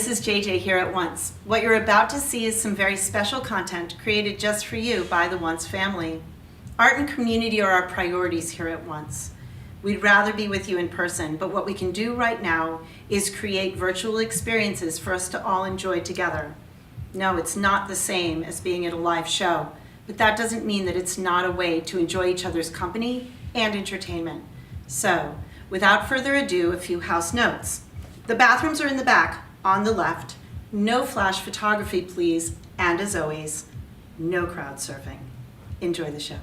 this is JJ here at Once. What you're about to see is some very special content created just for you by the Once family. Art and community are our priorities here at Once. We'd rather be with you in person, but what we can do right now is create virtual experiences for us to all enjoy together. No, it's not the same as being at a live show, but that doesn't mean that it's not a way to enjoy each other's company and entertainment. So, without further ado, a few house notes. The bathrooms are in the back, on the left. No flash photography, please. And as always, no crowd surfing. Enjoy the show.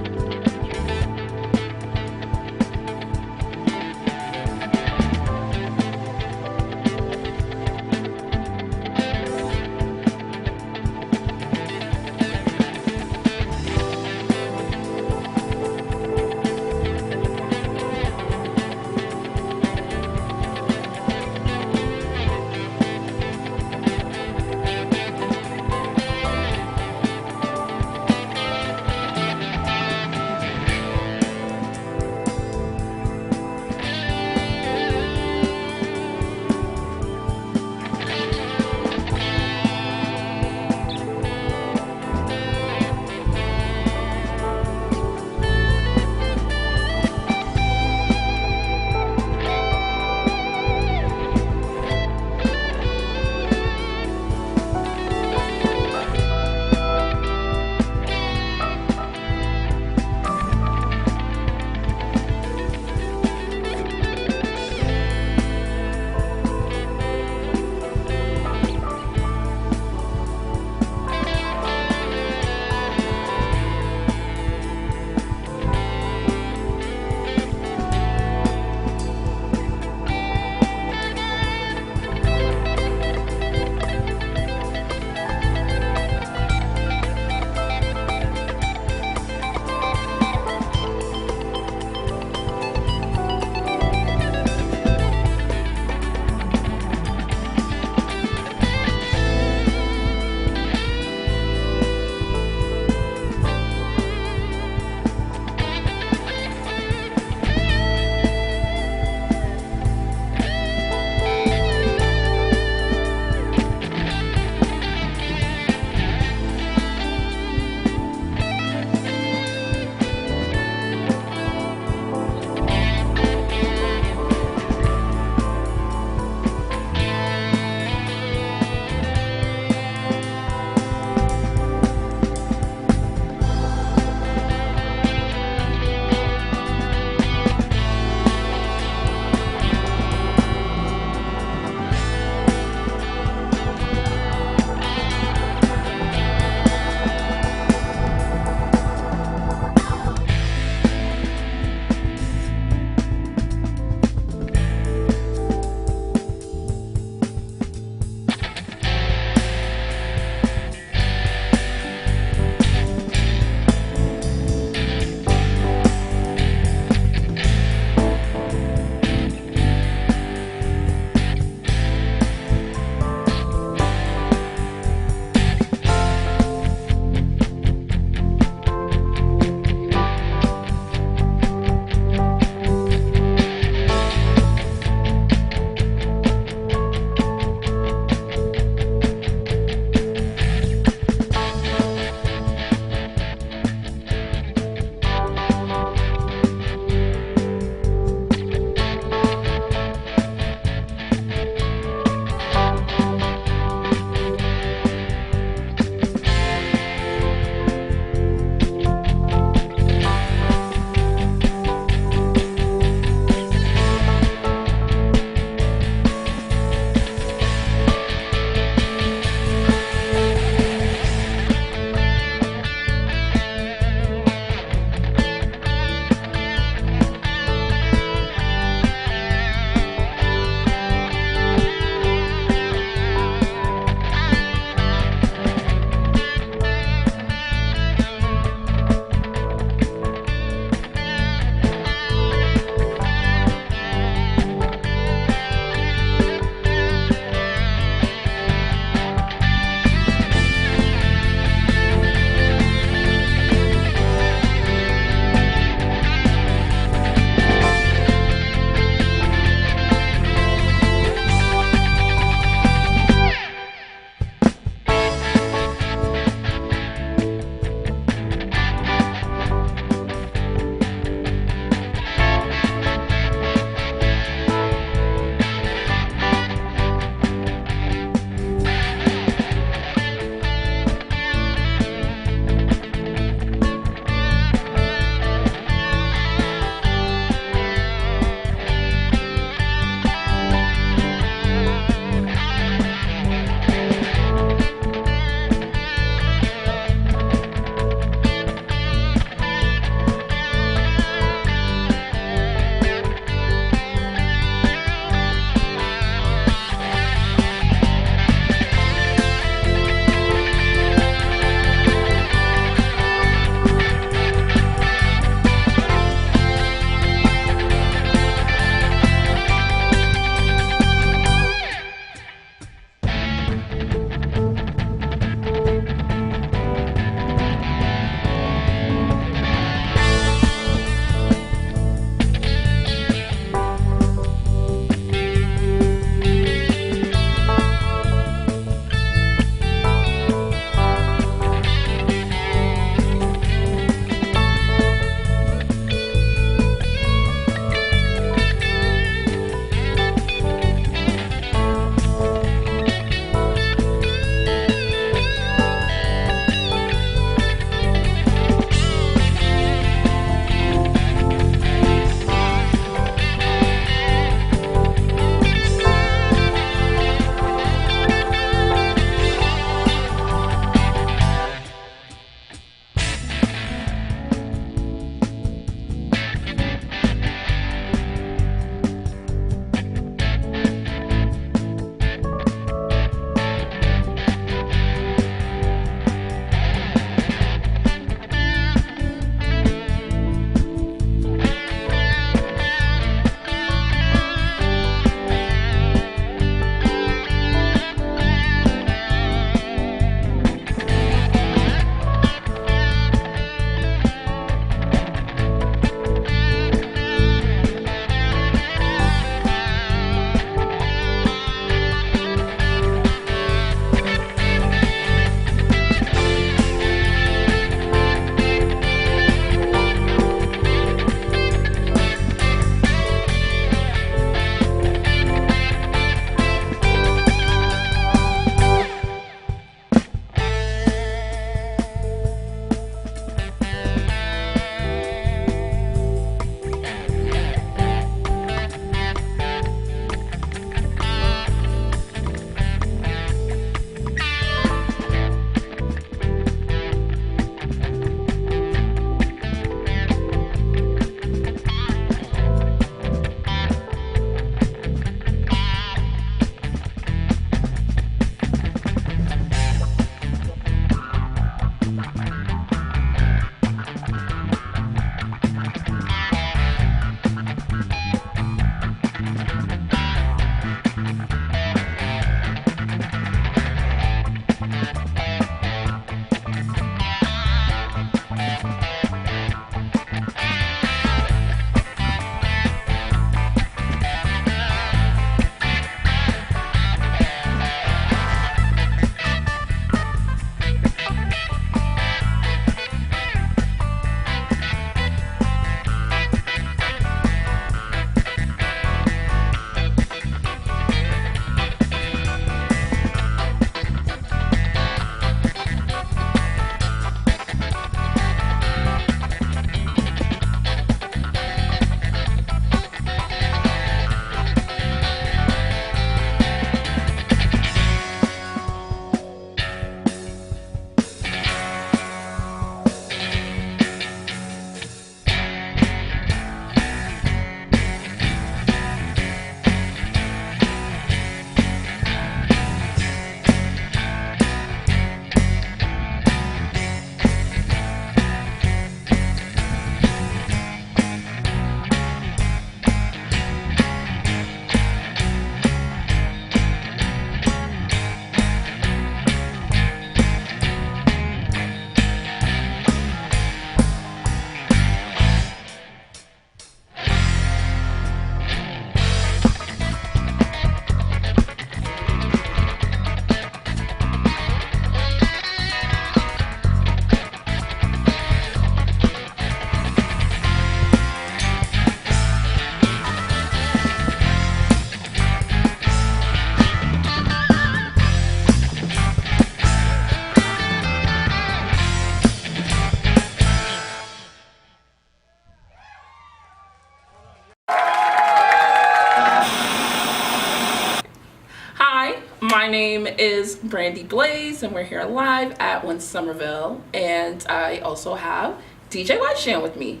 name is Brandy Blaze, and we're here live at One Somerville. And I also have DJ Whiteshan with me.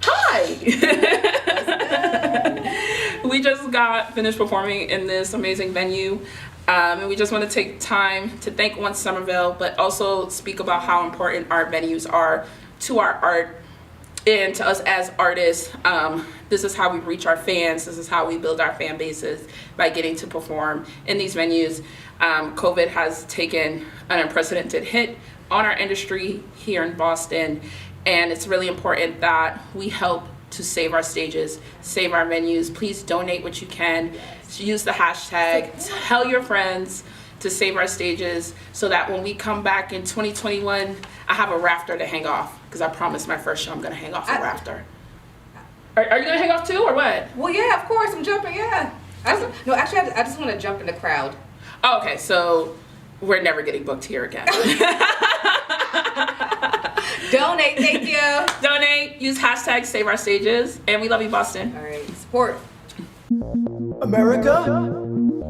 Hi! We just got finished performing in this amazing venue. And we just want to take time to thank One Somerville, but also speak about how important art venues are to our art and to us as artists. This is how we reach our fans. This is how we build our fan bases, by getting to perform in these venues. COVID has taken an unprecedented hit on our industry here in Boston, and it's really important that we help to save our stages, save our venues. Please donate what you can. Use the hashtag, tell your friends to save our stages, so that when we come back in 2021, I have a rafter to hang off, because I promised my first show I'm gonna hang off a rafter. Are you gonna hang off too, or what? Well, yeah, of course, I'm jumping, yeah. No, actually, I just want to jump in the crowd. Oh, okay, so we're never getting booked here again. Donate, thank you. Donate, use hashtag save our stages, and we love you, Boston. All right, support. America?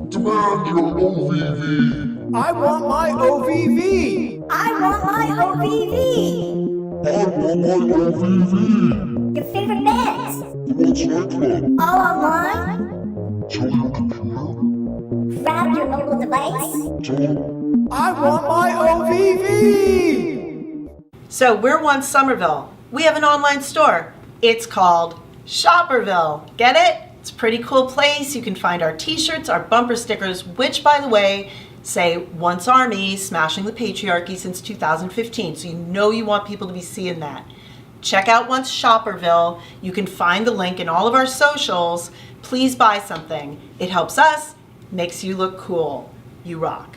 Demand your OVV. I want my OVV. I want my OVV. I want my OVV. Your favorite bands. The World's Nightclub. All online. Tell your computer. Grab your mobile device. Don't. I want my OVV. So we're One Somerville. We have an online store. It's called Shopperville. Get it? It's a pretty cool place. You can find our t-shirts, our bumper stickers, which, by the way, say Once Army, smashing the patriarchy since 2015. So you know you want people to be seeing that. Check out Once Shopperville. You can find the link in all of our socials. Please buy something. It helps us, makes you look cool. You rock.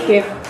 Thank you.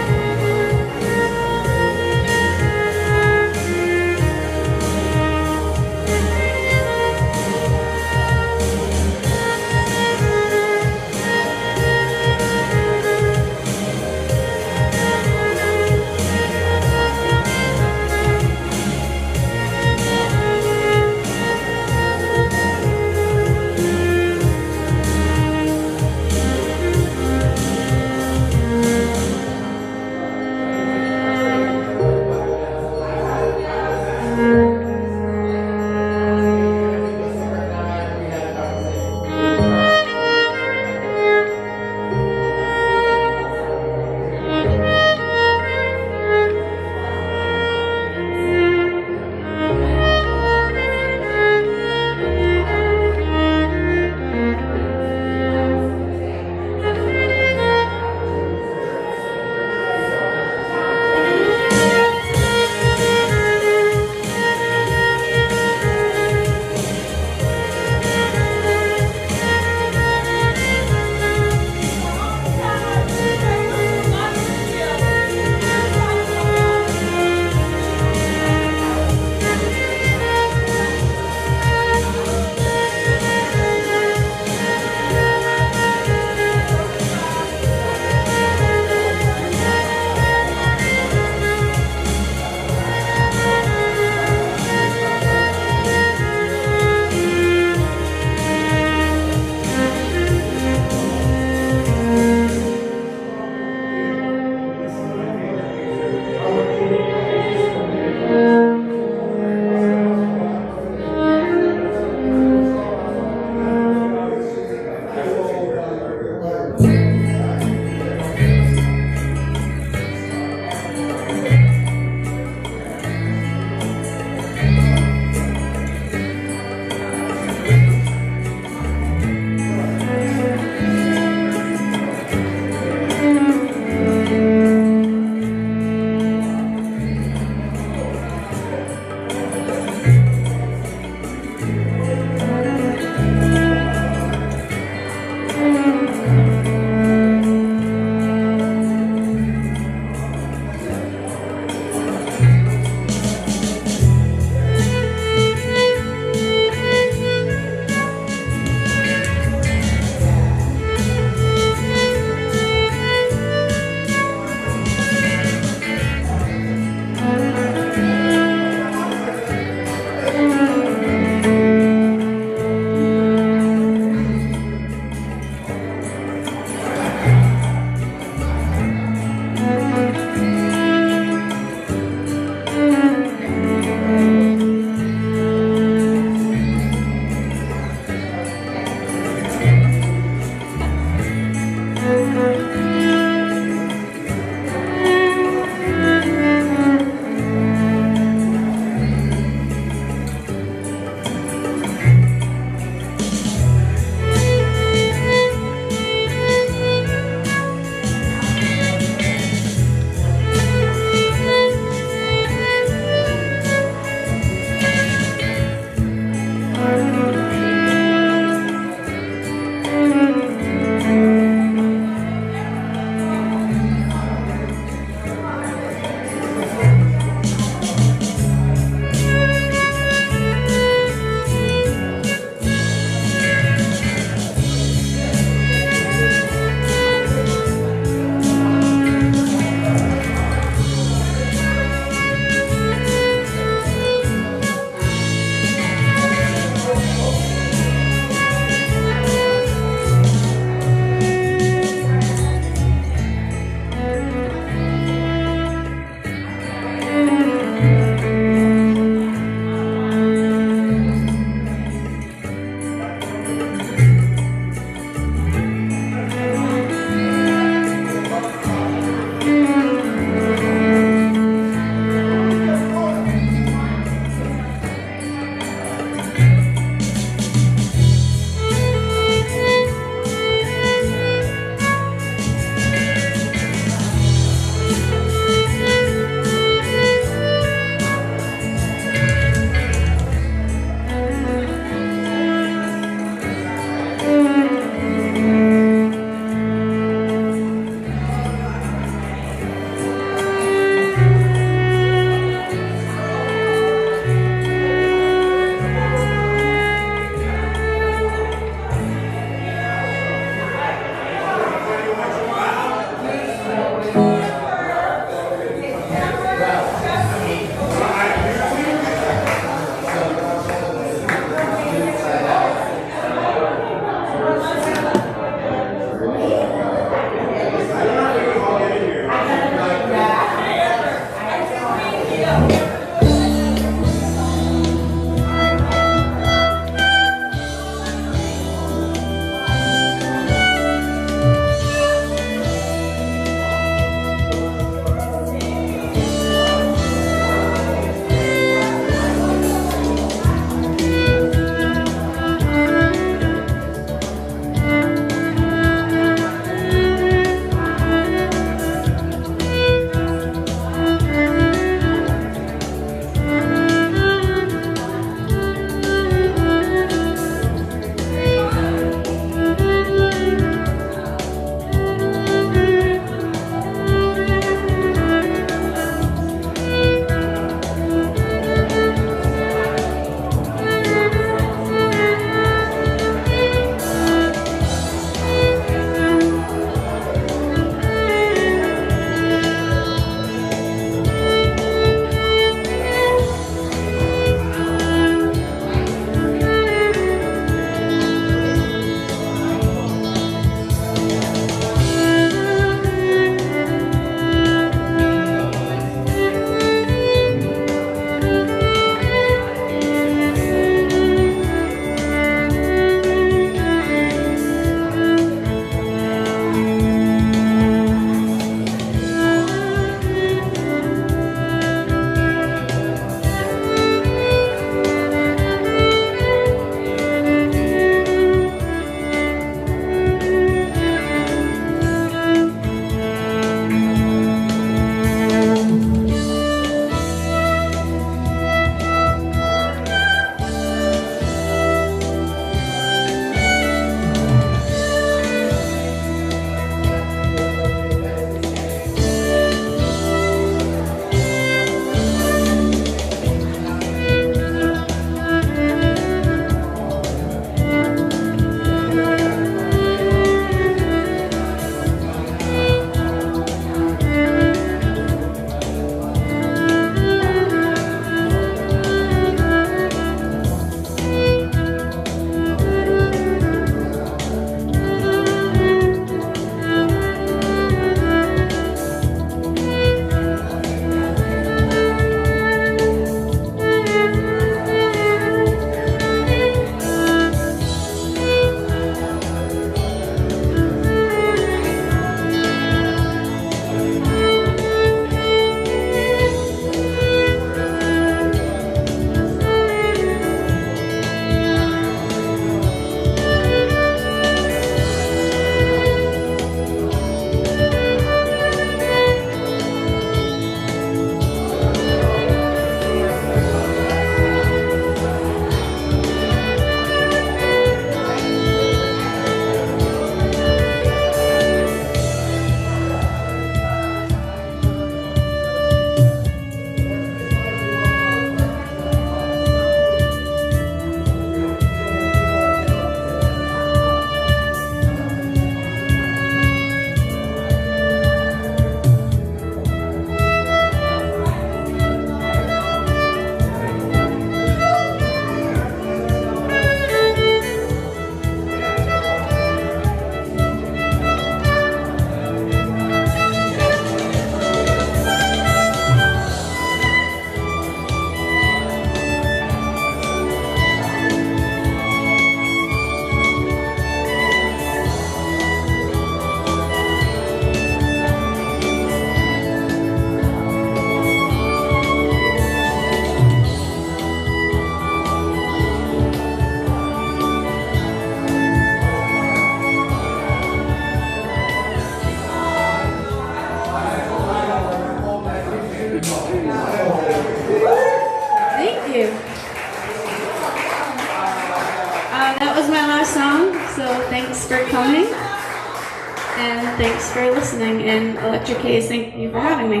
thanks for listening, and Electric Haze, thank you for having me.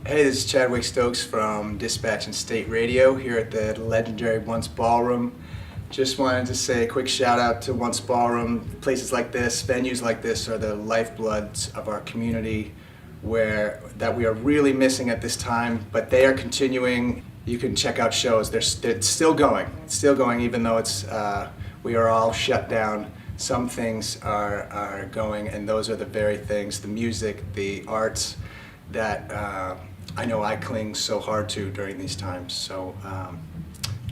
Hey, this is Chadwick Stokes from Dispatch and State Radio here at the legendary Once Ballroom. Just wanted to say a quick shout out to Once Ballroom. Places like this, venues like this are the lifebloods of our community that we are really missing at this time, but they are continuing. You can check out shows. They're still going. It's still going even though we are all shut down. Some things are going, and those are the very things, the music, the arts, that I know I cling so hard to during these times. So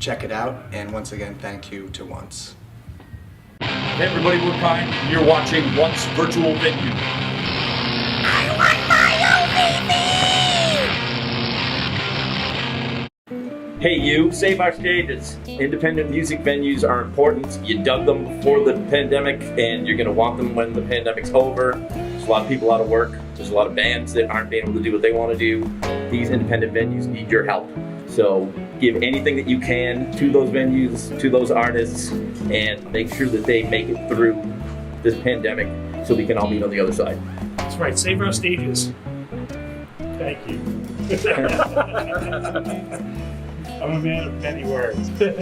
check it out, and once again, thank you to Once. Hey everybody, we're Pine. You're watching Once Virtual Venue. I want my OVV! Hey you, save our stages. Independent music venues are important. You dug them before the pandemic, and you're gonna want them when the pandemic's over. There's a lot of people out of work. There's a lot of bands that aren't being able to do what they want to do. These independent venues need your help. So give anything that you can to those venues, to those artists, and make sure that they make it through this pandemic so we can all meet on the other side. That's right, save our stages. Thank you. I'm a man of many words. Well,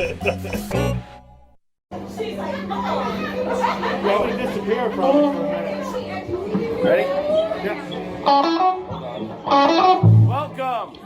we disappear probably for a minute. Ready? Yeah. Welcome.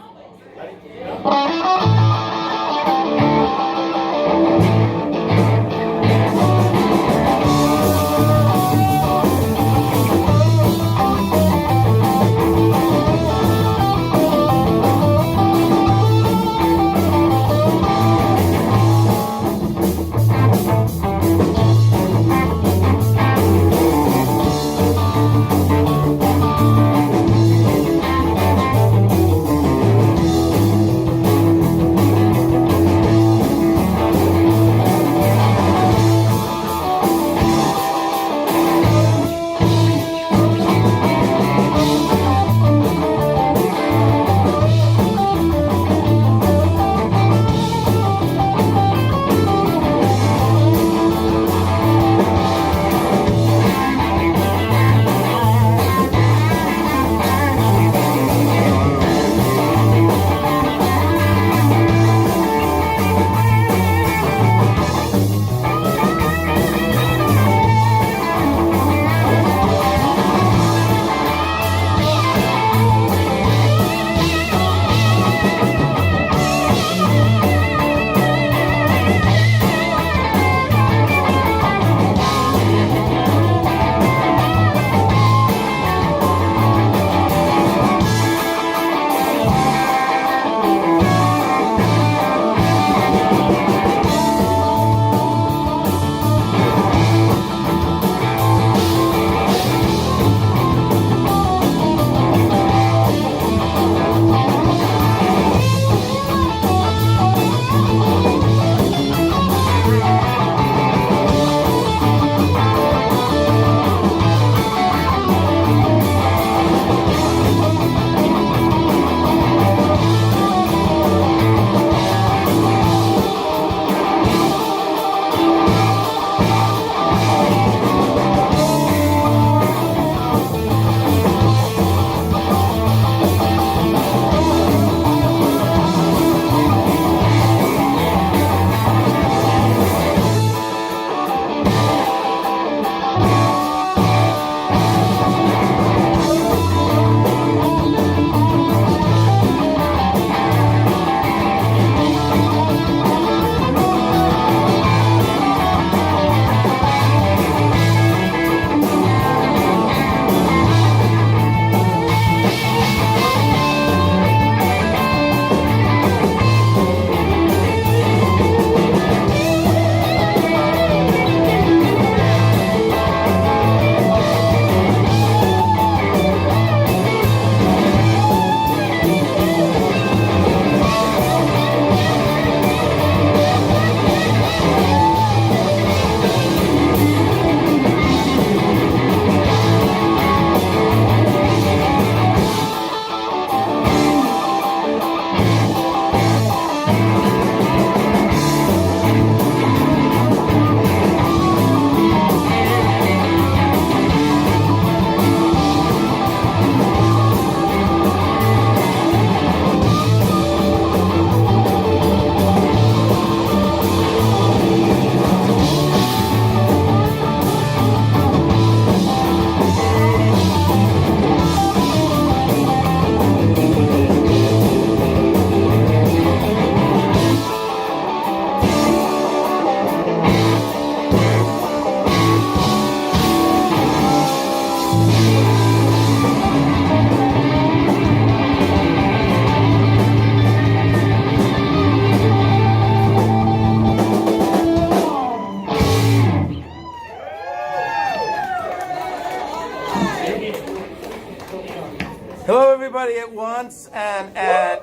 Hello, everybody at once and at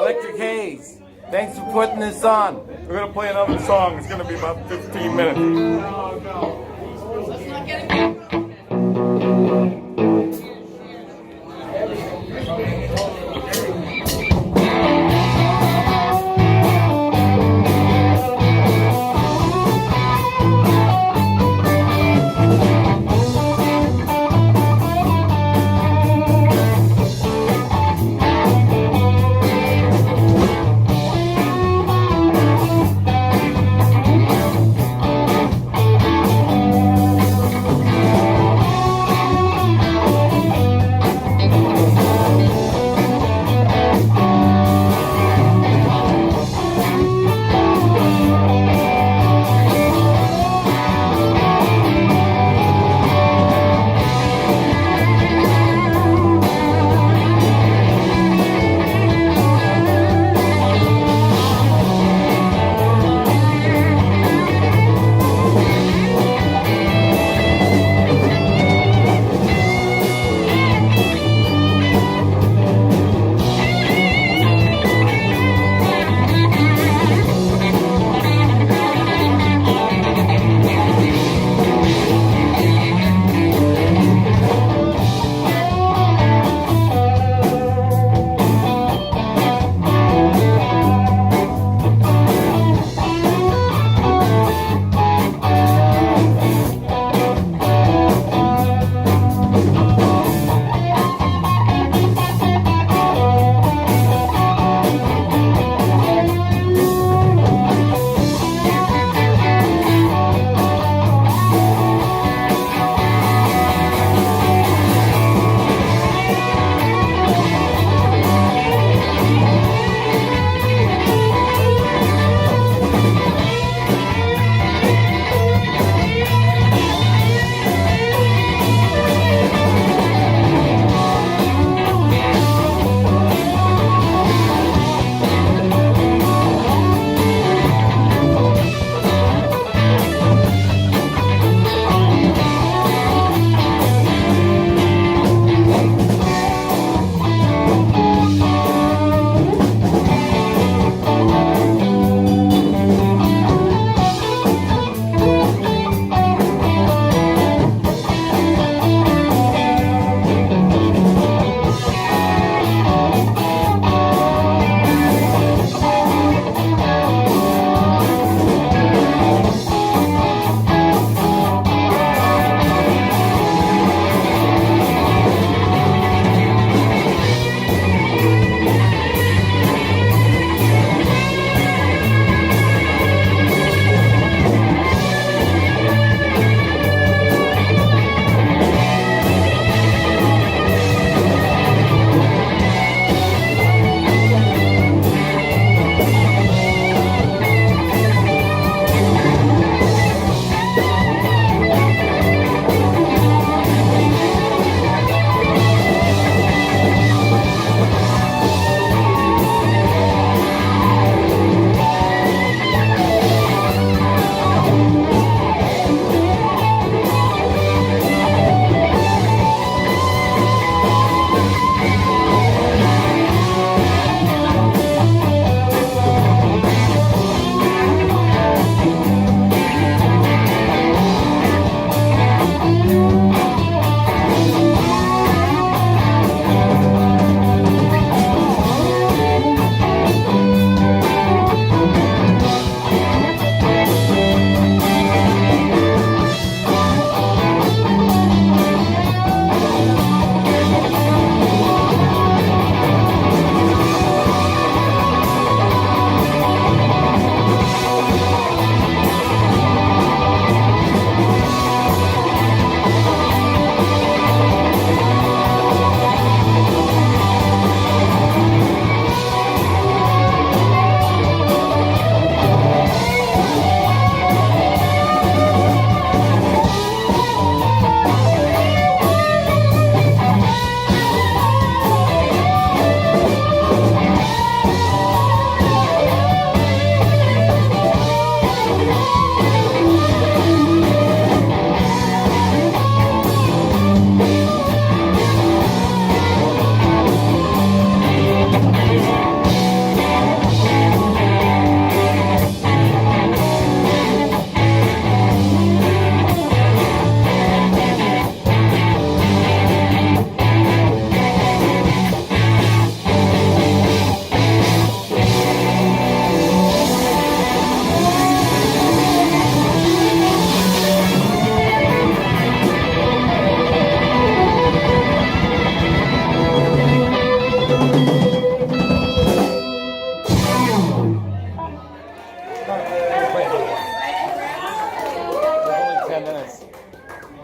Electric Haze. Thanks for putting this on. We're going to play another song. It's going to be about 15 minutes.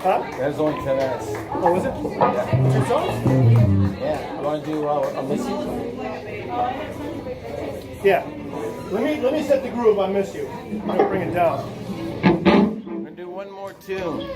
Huh? There's only 10 minutes. Oh, is it? Yeah. 2 songs? Yeah. You want to do I Miss You? Yeah. Let me set the groove. I miss you. I'm gonna bring it down. We're going to do one more tune.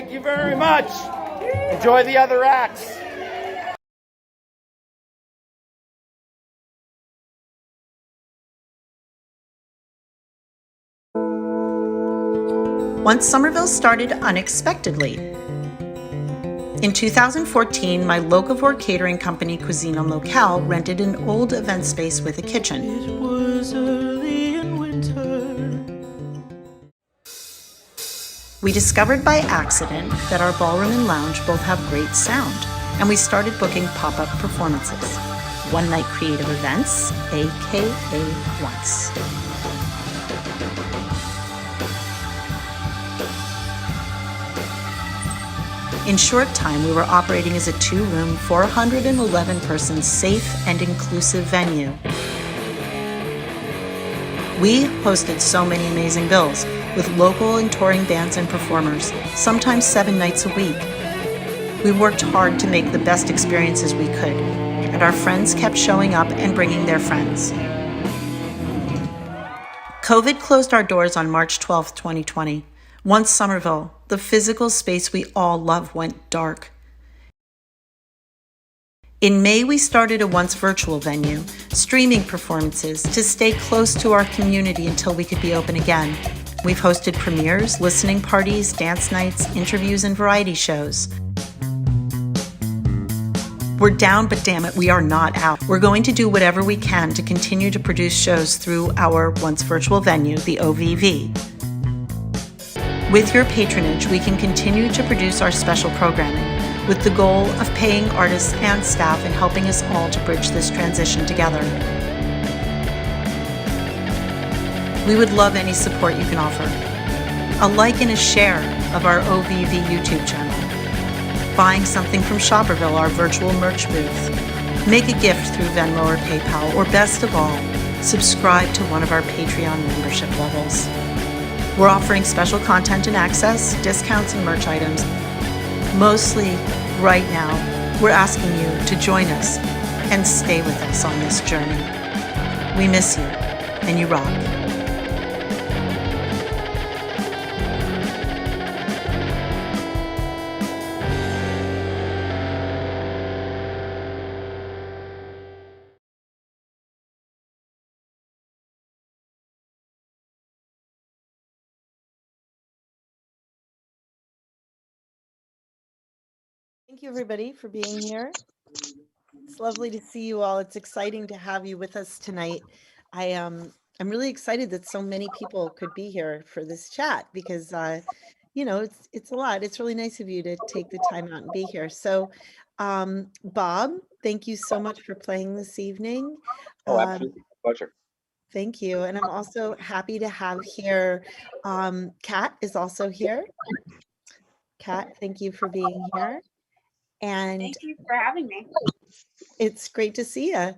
Thank you very much. Enjoy the other acts. Once Somerville started unexpectedly. In 2014, my locavore catering company, Cuisine en Locale, rented an old event space with a kitchen. It was early in winter. We discovered by accident that our ballroom and lounge both have great sound, and we started booking pop-up performances. One Night Creative Events, aka Once. In short time, we were operating as a 2-room, 411-person safe and inclusive venue. We hosted so many amazing bills with local and touring bands and performers, sometimes 7 nights a week. We worked hard to make the best experiences we could, and our friends kept showing up and bringing their friends. COVID closed our doors on March 12th, 2020. Once Somerville, the physical space we all love, went dark. In May, we started a once virtual venue, streaming performances to stay close to our community until we could be open again. We've hosted premieres, listening parties, dance nights, interviews, and variety shows. We're down, but damn it, we are not out. We're going to do whatever we can to continue to produce shows through our once virtual venue, the OVV. With your patronage, we can continue to produce our special programming with the goal of paying artists and staff and helping us all to bridge this transition together. We would love any support you can offer. A like and a share of our OVV YouTube channel. Buying something from Shopperville, our virtual merch booth. Make a gift through Venmo or PayPal, or best of all, subscribe to one of our Patreon membership levels. We're offering special content and access, discounts and merch items. Mostly, right now, we're asking you to join us and stay with us on this journey. We miss you, and you rock. Thank you, everybody, for being here. It's lovely to see you all. It's exciting to have you with us tonight. I'm really excited that so many people could be here for this chat because, you know, it's a lot. It's really nice of you to take the time out and be here. So, Bob, thank you so much for playing this evening. Oh, absolutely. Pleasure. Thank you. And I'm also happy to have here, Kat is also here. Kat, thank you for being here. And thank you for having me. It's great to see you.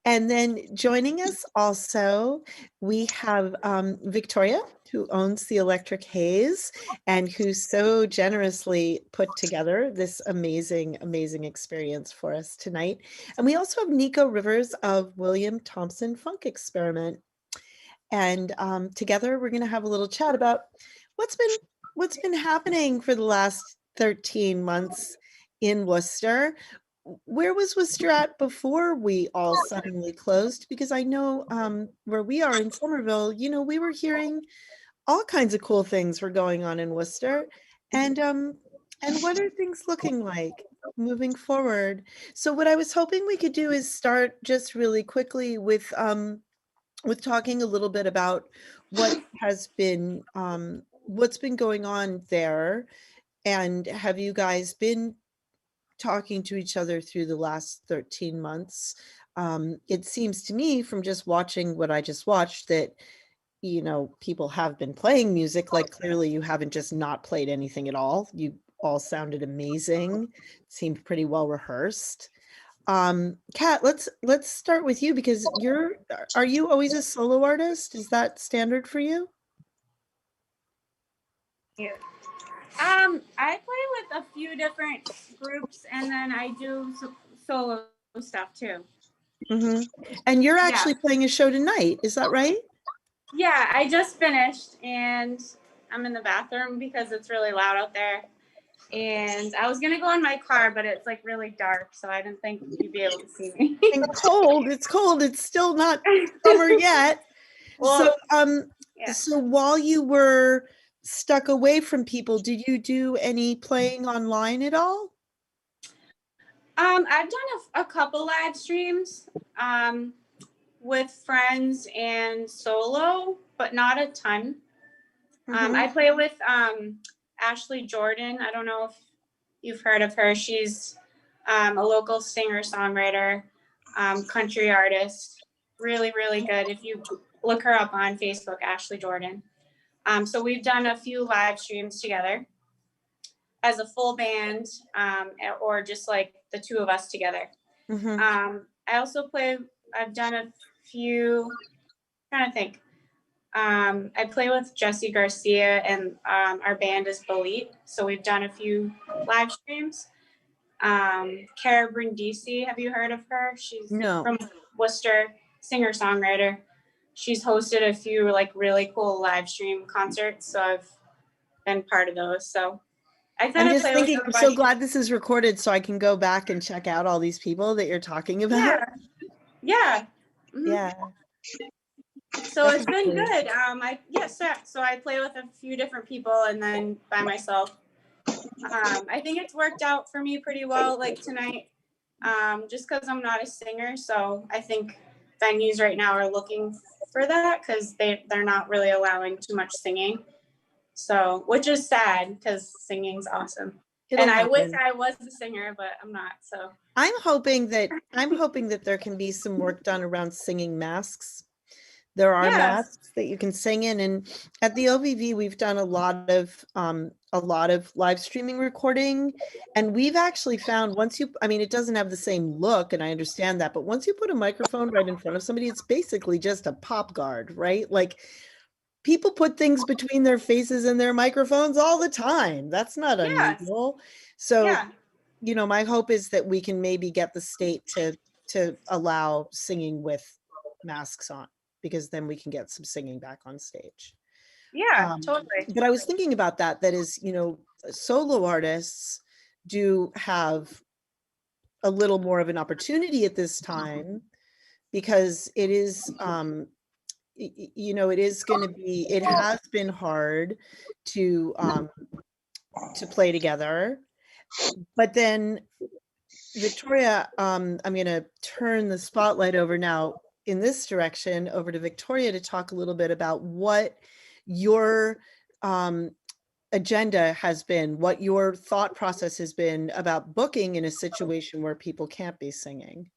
And then joining us also, we have Victoria, who owns the Electric Haze and who so generously put together this amazing, amazing experience for us tonight. And we also have Nico Rivers of William Thompson Funk Experiment. And together we're going to have a little chat about what's been happening for the last 13 months in Worcester. Where was Worcester at before we all suddenly closed? Because I know where we are in Somerville, you know, we were hearing all kinds of cool things were going on in Worcester. And what are things looking like moving forward? So what I was hoping we could do is start just really quickly with talking a little bit about what has been what's been going on there, and have you guys been talking to each other through the last 13 months? It seems to me from just watching what I just watched that, you know, people have been playing music. Like clearly you haven't just not played anything at all. You all sounded amazing, seemed pretty well rehearsed. Kat, let's start with you because are you always a solo artist? Is that standard for you? Yeah. I play with a few different groups and then I do solo stuff too. Mm-hmm. And you're actually playing a show tonight, is that right? Yeah, I just finished and I'm in the bathroom because it's really loud out there. And I was gonna go in my car, but it's like really dark, so I didn't think you'd be able to see me. And cold. It's cold. It's still not summer yet. Well, So while you were stuck away from people, did you do any playing online at all? I've done a couple live streams with friends and solo, but not a ton. I play with Ashley Jordan. I don't know if you've heard of her. She's a local singer-songwriter, country artist. Really, really good. If you look her up on Facebook, Ashley Jordan. So we've done a few live streams together as a full band, or just like the two of us together. I also I've done a few, trying to think. I play with Jesse Garcia, and our band is Belit. So we've done a few live streams. Cara Brindisi, have you heard of her? She's from Worcester, singer-songwriter. She's hosted a few like really cool live stream concerts, so I've been part of those. So I kind I'm of just thinking, I'm so glad this is recorded so I can go back and check out all these people that you're talking about. Yeah. Yeah. So it's been good. So I play with a few different people and then by myself. I think it's worked out for me pretty well, like tonight, just because I'm not a singer. So I think venues right now are looking for that because they're not really allowing too much singing. So, which is sad because singing's awesome. I wish I was a singer, but I'm not. So I'm hoping that there can be some work done around singing masks. There are masks that you can sing in, and at the OVV we've done a lot of live streaming recording, and we've actually found it doesn't have the same look, and I understand that, but once you put a microphone right in front of somebody, it's basically just a pop guard, right? Like people put things between their faces and their microphones all the time. That's not unusual. So, my hope is that we can maybe get the state to allow singing with masks on, because then we can get some singing back on stage. Yeah, totally. But I was thinking about that is, solo artists do have a little more of an opportunity at this time, because it is, it has been hard to play together. But then Victoria, I'm going to turn the spotlight over now in this direction over to Victoria to talk a little bit about what your agenda has been, what your thought process has been about booking in a situation where people can't be singing.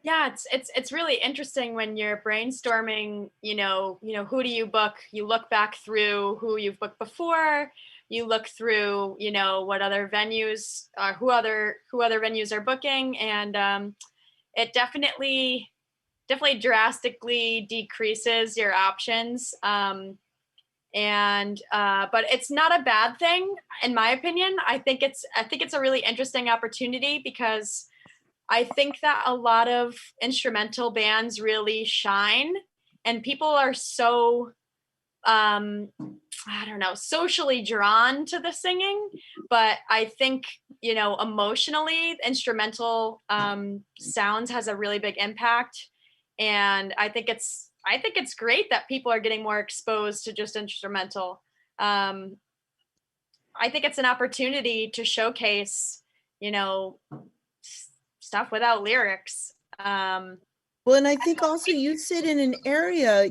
Yeah, it's really interesting when you're brainstorming, who do you book? You look back through who you've booked before, you look through, what other venues, who other venues are booking, and it definitely drastically decreases your options. But it's not a bad thing, in my opinion. I think it's a really interesting opportunity, because I think that a lot of instrumental bands really shine, and people are so, socially drawn to the singing. But I think, emotionally, instrumental sounds has a really big impact. And I think it's great that people are getting more exposed to just instrumental. I think it's an opportunity to showcase, stuff without lyrics. Well, and I think also you sit in an area,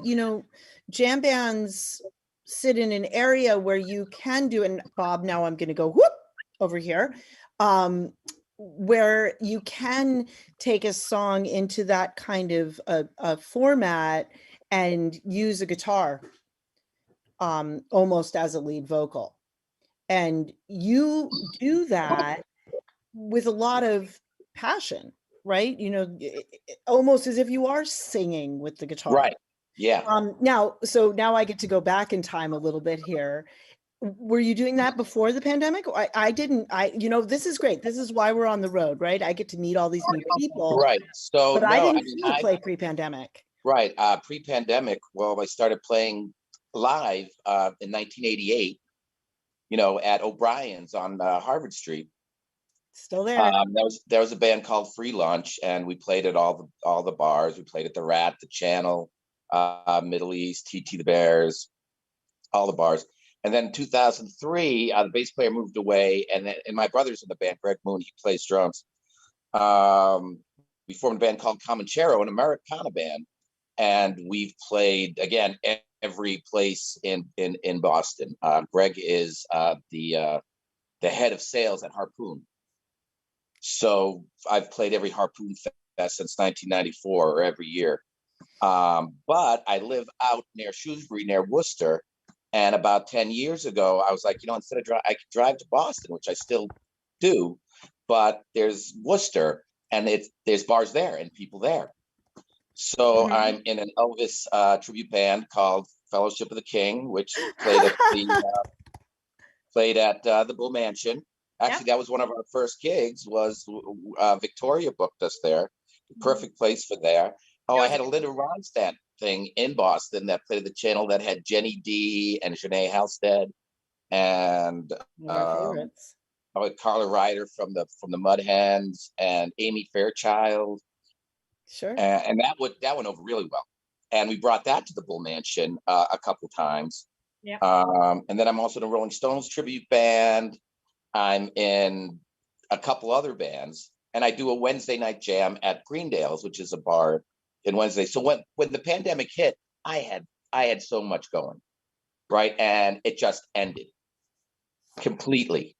jam bands sit in an area where you can do, and Bob, now I'm going to go whoop over here, where you can take a song into that kind of a format and use a guitar almost as a lead vocal. And you do that with a lot of passion, right? Almost as if you are singing with the guitar. Right. Yeah. Now I get to go back in time a little bit here. Were you doing that before the pandemic? I didn't. This is great. This is why we're on the road, right? I get to meet all these new people. Right. So, but I didn't see you play pre-pandemic. Right. Pre-pandemic, well, I started playing live in 1988. at O'Brien's on Harvard Street. Still there. There was a band called Free Lunch, and we played at all the bars. We played at the Rat, the Channel, Middle East, TT the Bears, all the bars. And then in 2003, the bass player moved away, and my brother's in the band, Greg Moon, he plays drums. We formed a band called Comanchero, an Americana band, and we've played again every place in Boston. Greg is the head of sales at Harpoon, so I've played every Harpoon Fest since 1994, or every year. But I live out near Shrewsbury, near Worcester. And about 10 years ago, I was like, instead of I could drive to Boston, which I still do, but there's Worcester, and there's bars there and people there. So I'm in an Elvis tribute band called Fellowship of the King, which played at the Bull Mansion. Actually, that was one of our first gigs. Was Victoria booked us there? Perfect place for there. Oh, I had a Linda Ronstadt thing in Boston that played at the Channel that had Jenny D and Janae Halstead and Carla Ryder from the Mud Hens and Amy Fairchild. Sure. And that went over really well. And we brought that to the Bull Mansion a couple times. Yeah. And then I'm also in a Rolling Stones tribute band. I'm in a couple other bands, and I do a Wednesday night jam at Greendale's, which is a bar in Wednesday. So when the pandemic hit, I had so much going, right? And it just ended completely.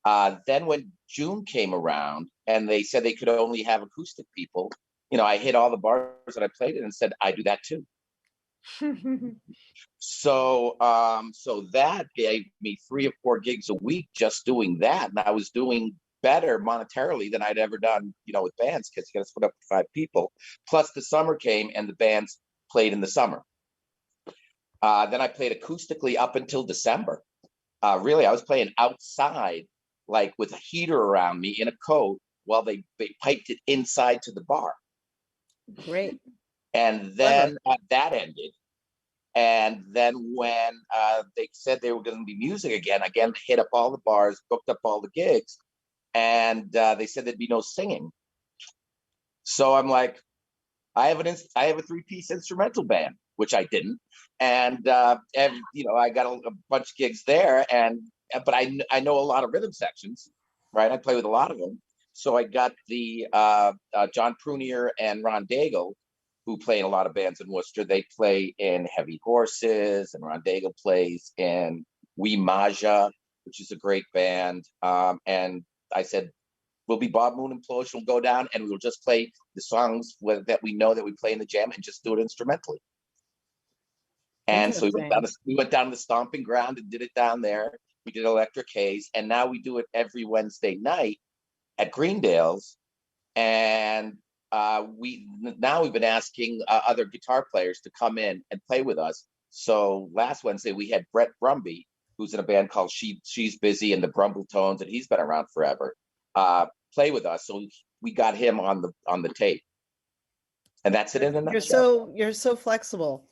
Then when June came around and they said they could only have acoustic people, I hit all the bars that I played in and said, I do that too. So that gave me 3 or 4 gigs a week just doing that. And I was doing better monetarily than I'd ever done, with bands, because you got to split up with 5 people. Plus the summer came and the bands played in the summer. Then I played acoustically up until December. Really, I was playing outside, like with a heater around me in a coat while they piped it inside to the bar. Great. And then that ended. And then when they said they were going to be music again, hit up all the bars, booked up all the gigs. And they said there'd be no singing. So I'm like, I have a 3-piece instrumental band, which I didn't. And I got a bunch of gigs there. But I know a lot of rhythm sections, right? I play with a lot of them. So I got the John Prunier and Ron Daigle, who play in a lot of bands in Worcester. They play in Heavy Horses, and Ron Daigle plays in Wee Maja, which is a great band. And I said, we'll be Bob Moon Implosion, we'll go down and we'll just play the songs that we know that we play in the jam and just do it instrumentally. And so we went down to the Stomping Ground and did it down there. We did Electric Haze, and now we do it every Wednesday night at Greendale's. And we've been asking other guitar players to come in and play with us. So last Wednesday we had Brett Brumby, who's in a band called She's Busy and the Brumbletones, and he's been around forever, play with us. So we got him on the tape, and that's it in a nutshell. You're so flexible.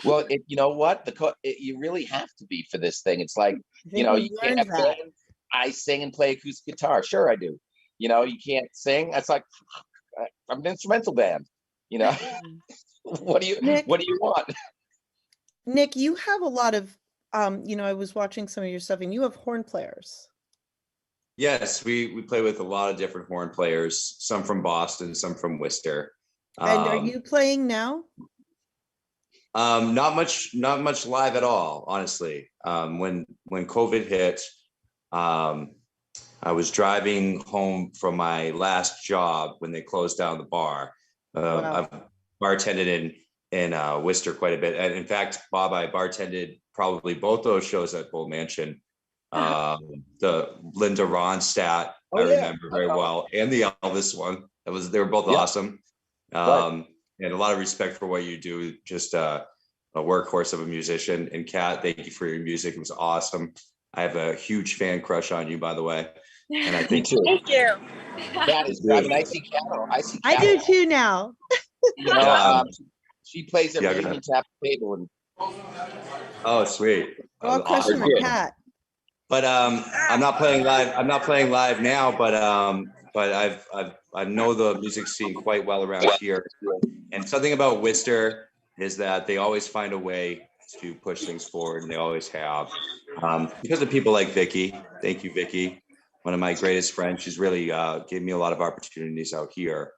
Well, you know what? You really have to be for this thing. It's like, you can't have bands. I sing and play acoustic guitar. Sure, I do. You can't sing. It's like, I'm an instrumental band. What do you want? Nick, you have a lot of, I was watching some of your stuff, and you have horn players. Yes, we play with a lot of different horn players, some from Boston, some from Worcester. And are you playing now? Not much live at all, honestly. When COVID hit, I was driving home from my last job when they closed down the bar. Wow. I've bartended in Worcester quite a bit. And in fact, Bob, I bartended probably both those shows at Bull Mansion. The Linda Ronstadt, I remember very well, and the Elvis one. They were both awesome. And a lot of respect for what you do. Just a workhorse of a musician. And Kat, thank you for your music. It was awesome. I have a huge fan crush on you, by the way. And I think thank you. That is good. I mean, I see Kat. I do too now. She plays at Union Tap Table. Oh, sweet. Well, I'll crush on Kat. But I'm not playing live. I'm not playing live now, but I know the music scene quite well around here. And something about Worcester is that they always find a way to push things forward, and they always have. Because of people like Vicky. Thank you, Vicky. One of my greatest friends. She's really gave me a lot of opportunities out here.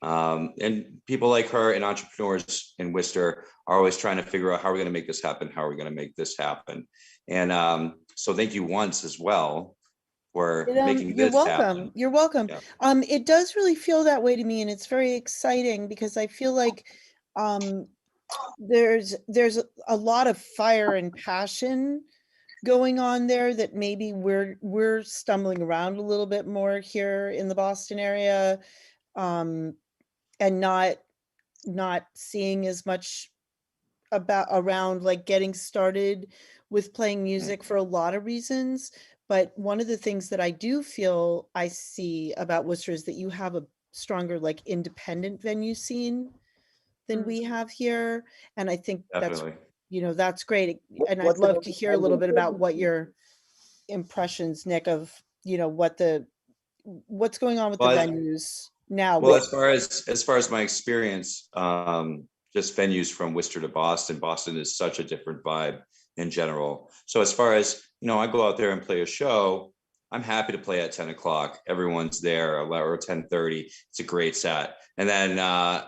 And people like her and entrepreneurs in Worcester are always trying to figure out how we're going to make this happen. How are we going to make this happen? And so thank you once as well for making this happen. You're welcome. Yeah. It does really feel that way to me, and it's very exciting because I feel like there's a lot of fire and passion going on there that maybe we're stumbling around a little bit more here in the Boston area, and not seeing as much around like getting started with playing music for a lot of reasons. But one of the things that I do feel I see about Worcester is that you have a stronger like independent venue scene than we have here. And I think Definitely. that's great. And I'd What's love an to hear a little bit independent about what your impressions, Nick, of, what's going on with the venues now. Well, as far as my experience, just venues from Worcester to Boston. Boston is such a different vibe in general. So as far as, I go out there and play a show, I'm happy to play at 10 o'clock. Everyone's there, or 10:30. It's a great set. And then,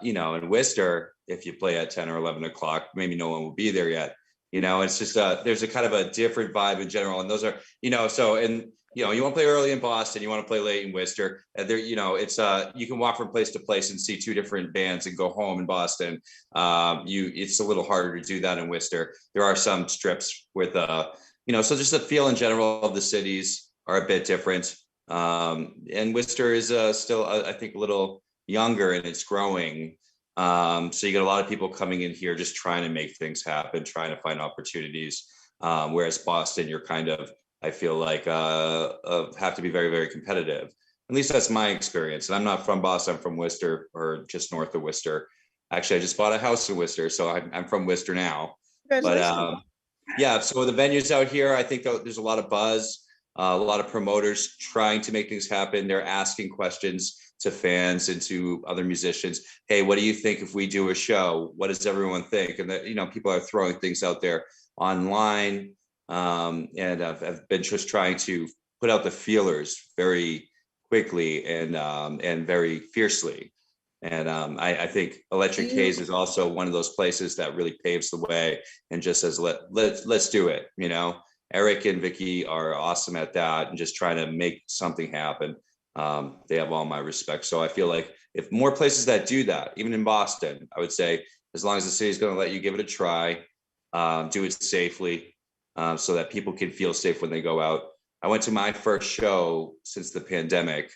in Worcester, if you play at 10 or 11 o'clock, maybe no one will be there yet. It's just, there's a kind of a different vibe in general. And those are, you want to play early in Boston, you want to play late in Worcester. There, it's you can walk from place to place and see two different bands and go home in Boston. It's a little harder to do that in Worcester. There are some strips with, so just the feel in general of the cities are a bit different. And Worcester is still, I think, a little younger and it's growing. So you get a lot of people coming in here just trying to make things happen, trying to find opportunities. Whereas Boston, you're kind of, I feel like, have to be very, very competitive. At least that's my experience. And I'm not from Boston, I'm from Worcester, or just north of Worcester. Actually, I just bought a house in Worcester, so I'm from Worcester now. But yeah, so the venues out here, I think there's a lot of buzz, a lot of promoters trying to make things happen. They're asking questions to fans and to other musicians. Hey, what do you think if we do a show? What does everyone think? And that, people are throwing things out there online. And I've been just trying to put out the feelers very quickly and very fiercely. And I think Electric Haze is also one of those places that really paves the way and just says, let's do it. Eric and Vicky are awesome at that and just trying to make something happen. They have all my respect. So I feel like if more places that do that, even in Boston, I would say, as long as the city's going to let you give it a try, do it safely, so that people can feel safe when they go out. I went to my first show since the pandemic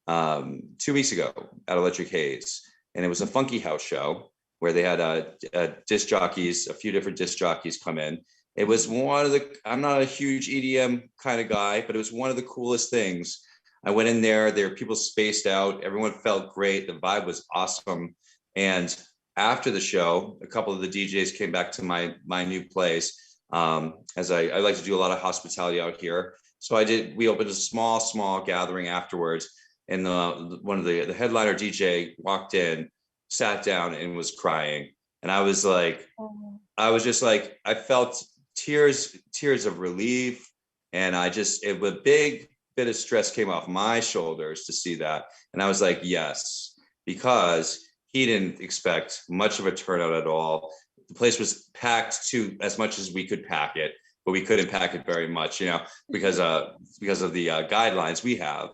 2 weeks ago at Electric Haze, and it was a funky house show where they had disc jockeys, a few different disc jockeys come in. It was I'm not a huge EDM kind of guy, but it was one of the coolest things. I went in there were people spaced out, everyone felt great, the vibe was awesome. And after the show, a couple of the DJs came back to my new place. As I like to do a lot of hospitality out here. So we opened a small gathering afterwards. And one of the headliner DJ walked in, sat down and was crying. And I was just like, I felt tears of relief. And a big bit of stress came off my shoulders to see that. And I was like, yes, because he didn't expect much of a turnout at all. The place was packed to as much as we could pack it, but we couldn't pack it very much, because of the guidelines we have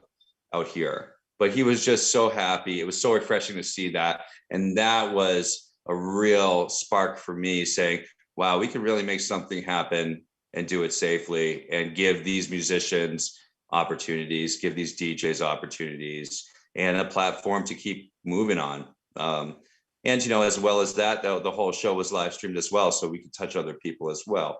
out here. But he was just so happy. It was so refreshing to see that. And that was a real spark for me saying, wow, we can really make something happen and do it safely and give these musicians opportunities, give these DJs opportunities and a platform to keep moving on. And, as well as that, the whole show was live streamed as well. So we could touch other people as well.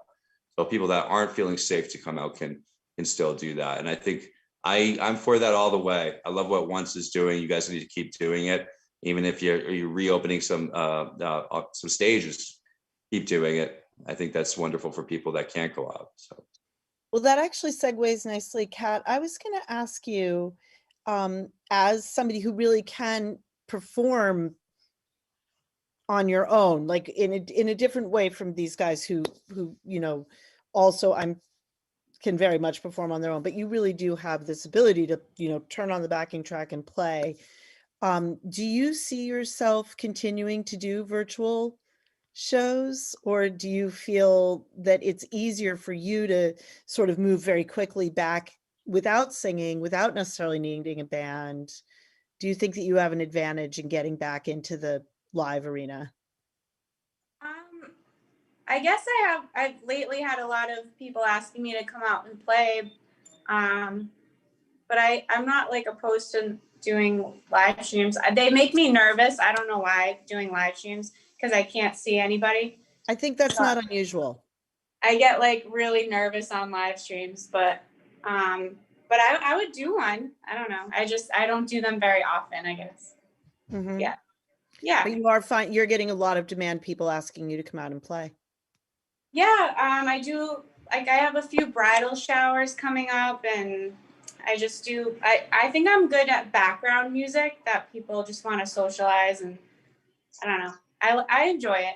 So people that aren't feeling safe to come out can still do that. And I think I'm for that all the way. I love what Once is doing. You guys need to keep doing it. Even if you're reopening some stages, keep doing it. I think that's wonderful for people that can't go out. So. Well, that actually segues nicely, Kat. I was going to ask you, as somebody who really can perform on your own, like in a different way from these guys who also can very much perform on their own, but you really do have this ability to turn on the backing track and play. Do you see yourself continuing to do virtual shows, or do you feel that it's easier for you to sort of move very quickly back without singing, without necessarily needing a band? Do you think that you have an advantage in getting back into the live arena? I guess I've lately had a lot of people asking me to come out and play. But I'm not like opposed to doing live streams. They make me nervous. I don't know why, doing live streams, because I can't see anybody. I think that's not unusual. I get like really nervous on live streams, but I would do one. I don't know. I don't do them very often, I guess. Mm-hmm. Yeah. Yeah. But you are fine. You're getting a lot of demand, people asking you to come out and play. Yeah. I do. Like, I have a few bridal showers coming up, and I just do. I think I'm good at background music that people just want to socialize, and I don't know. I enjoy it,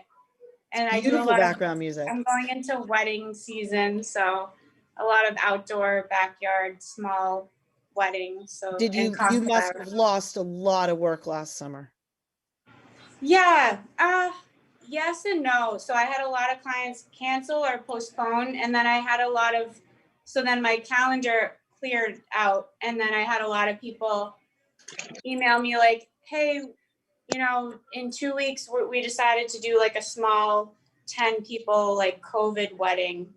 and I do a lot background music. I'm going into wedding season, so a lot of outdoor, backyard, small weddings. So Did you must have lost a lot of work last summer? Yeah. Yes and no. So I had a lot of clients cancel or postpone, and then I had a lot of. So then my calendar cleared out, and then I had a lot of people email me like, "Hey, in 2 weeks we decided to do like a small 10 people like COVID wedding.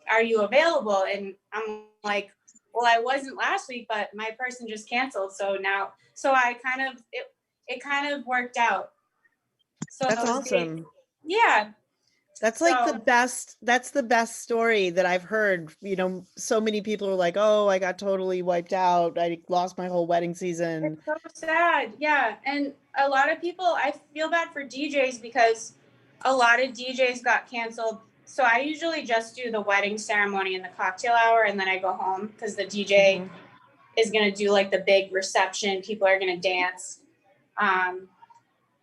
Are you available?" And I'm like, "Well, I wasn't last week, but my person just canceled, so now." So I kind of it kind of worked out. So that's awesome. Yeah. That's like that's the best story that I've heard. So many people are like, "Oh, I got totally wiped out. I lost my whole wedding season." It's so sad. Yeah. And a lot of people, I feel bad for DJs because a lot of DJs got canceled. So I usually just do the wedding ceremony and the cocktail hour, and then I go home because the DJ is going to do like the big reception. People are going to dance.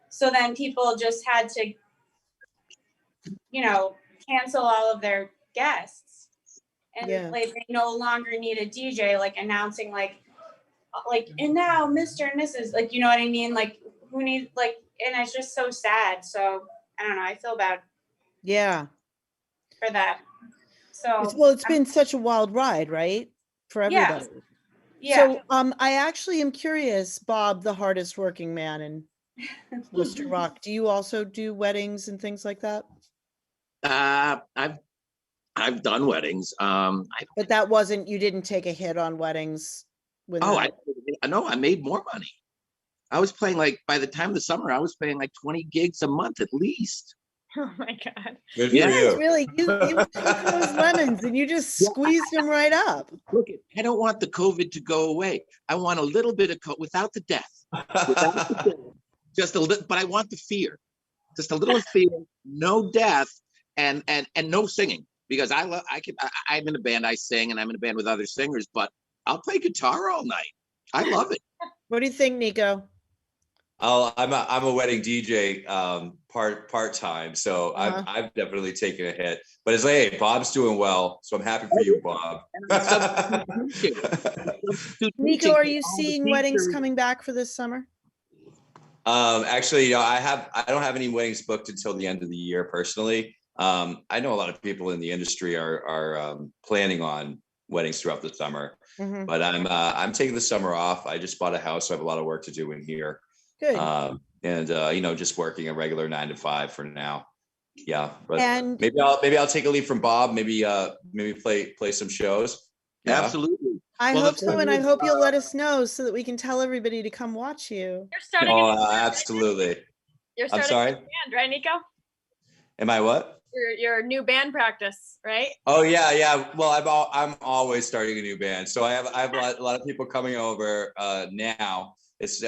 So then people just had to, cancel all of their guests. And like they no longer need a DJ like announcing like and now Mr. and Mrs. like, you know what I mean? Like who needs and it's just so sad. So I don't know. I feel bad. Yeah. For that. So it's been such a wild ride, right? For everybody. Yeah. So I actually am curious, Bob, the hardest working man in Worcester Rock. Do you also do weddings and things like that? I've done weddings. But that wasn't, you didn't take a hit on weddings. I made more money. I was playing by the time of the summer, I was playing 20 gigs a month at least. Oh my God. Good for you. Really, you took those lemons and you just squeezed them right up. Look, I don't want the COVID to go away. I want a little bit of COVID without the death. Just a little, but I want the fear. Just a little fear, no death, and no singing. Because I'm in a band, I sing, and I'm in a band with other singers, but I'll play guitar all night. I love it. What do you think, Nico? I'm a wedding DJ part-time, so I've definitely taken a hit. But it's hey, Bob's doing well, so I'm happy for you, Bob. Nico, are you seeing weddings coming back for this summer? Actually, I don't have any weddings booked until the end of the year personally. I know a lot of people in the industry are planning on weddings throughout the summer, but I'm taking the summer off. I just bought a house, so I have a lot of work to do in here. Good. And just working a regular 9 to 5 for now. Yeah, but maybe I'll take a leave from Bob. Maybe play some shows. Yeah. Absolutely. I hope so, and I hope you'll let us know so that we can tell everybody to come watch you. You're starting. Absolutely. You're starting a band, right, Nico? Am I what? Your new band practice, right? Oh yeah. Well, I'm always starting a new band, so I have a lot of people coming over now. It's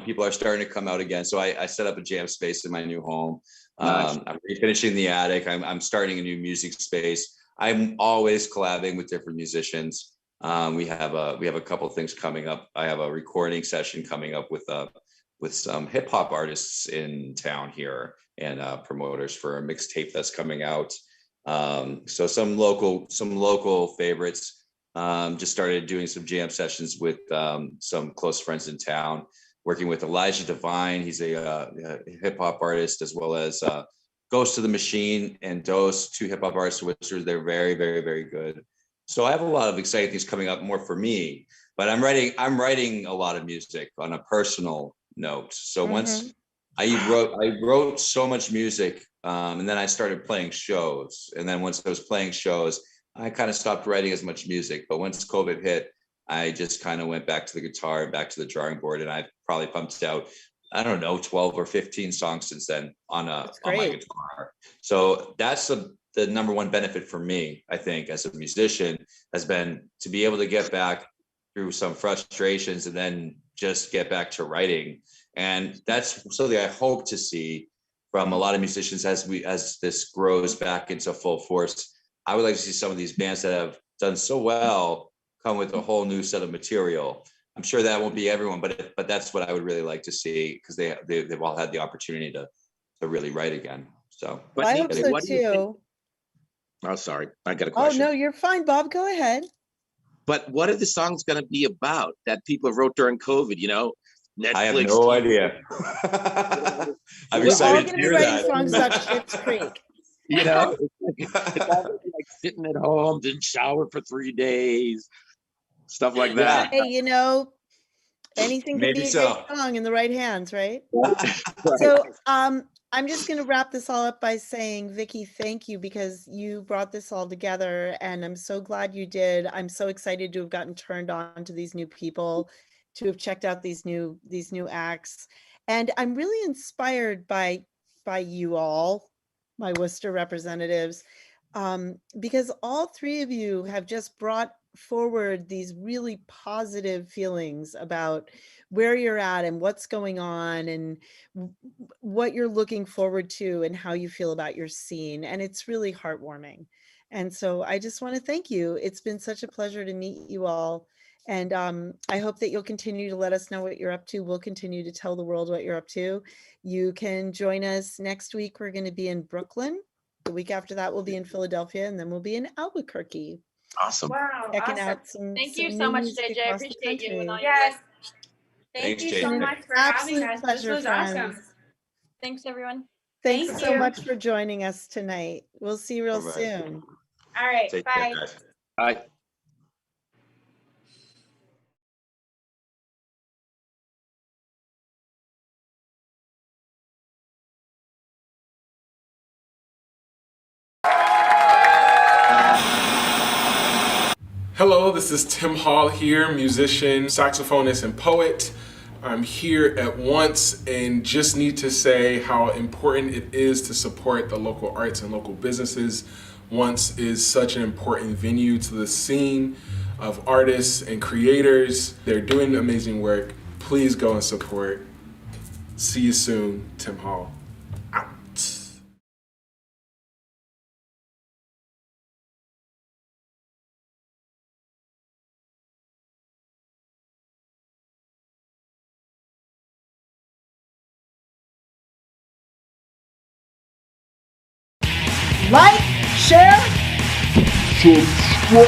people are starting to come out again, so I set up a jam space in my new home. Nice. I'm refinishing the attic. I'm starting a new music space. I'm always collabing with different musicians. We have a couple of things coming up. I have a recording session coming up with some hip hop artists in town here and promoters for a mixtape that's coming out. So some local favorites. Just started doing some jam sessions with some close friends in town. Working with Elijah Devine, he's a hip hop artist, as well as Ghost of the Machine and Dose, 2 hip hop artists in Worcester. They're very, very, very good. So I have a lot of exciting things coming up more for me, but I'm writing a lot of music on a personal note. So once I wrote so much music, and then I started playing shows. And then once I was playing shows, I kind of stopped writing as much music. But once COVID hit, I just kind of went back to the guitar and back to the drawing board, and I've probably pumped out, I don't know, 12 or 15 songs since then on my guitar. So that's the number one benefit for me, I think, as a musician, has been to be able to get back through some frustrations and then just get back to writing. And that's something I hope to see from a lot of musicians as this grows back into full force. I would like to see some of these bands that have done so well come with a whole new set of material. I'm sure that won't be everyone, but that's what I would really like to see, because they've all had the opportunity to really write again. So But I hope so too. Oh, sorry, I got a question. Oh no, you're fine, Bob. Go ahead. But what are the songs going to be about that people wrote during COVID? You know, Netflix. I have no idea. I'm excited to hear that. Songs about Schitt's Creek. You know, it's like sitting at home, didn't shower for 3 days, stuff like that. Hey, you know, anything can Maybe be a so. great song in the right hands, right? So I'm just going to wrap this all up by saying, Vicki, thank you, because you brought this all together, and I'm so glad you did. I'm so excited to have gotten turned on to these new people, to have checked out these new acts, and I'm really inspired by you all, my Worcester representatives, because all 3 of you have just brought forward these really positive feelings about where you're at and what's going on and what you're looking forward to and how you feel about your scene. And it's really heartwarming. And so I just want to thank you. It's been such a pleasure to meet you all. And I hope that you'll continue to let us know what you're up to. We'll continue to tell the world what you're up to. You can join us next week. We're going to be in Brooklyn. The week after that, we'll be in Philadelphia, and then we'll be in Albuquerque. Awesome. Wow. Checking Awesome. out some. Thank you some so new much, music JJ. I across the appreciate you. country. Yes. Thanks, Thank you so JJ. much for having Absolute us. pleasure, This was friends. awesome. Thanks, everyone. Thanks Thank so you. much for joining us tonight. We'll see you real Bye-bye. soon. All right. Take Bye. care, guys. All right. Hello, this is Tim Hall here, musician, saxophonist, and poet. I'm here at Once and just need to say how important it is to support the local arts and local businesses. Once is such an important venue to the scene of artists and creators. They're doing amazing work. Please go and support. See you soon, Tim Hall. Out. Like, share, Subscribe.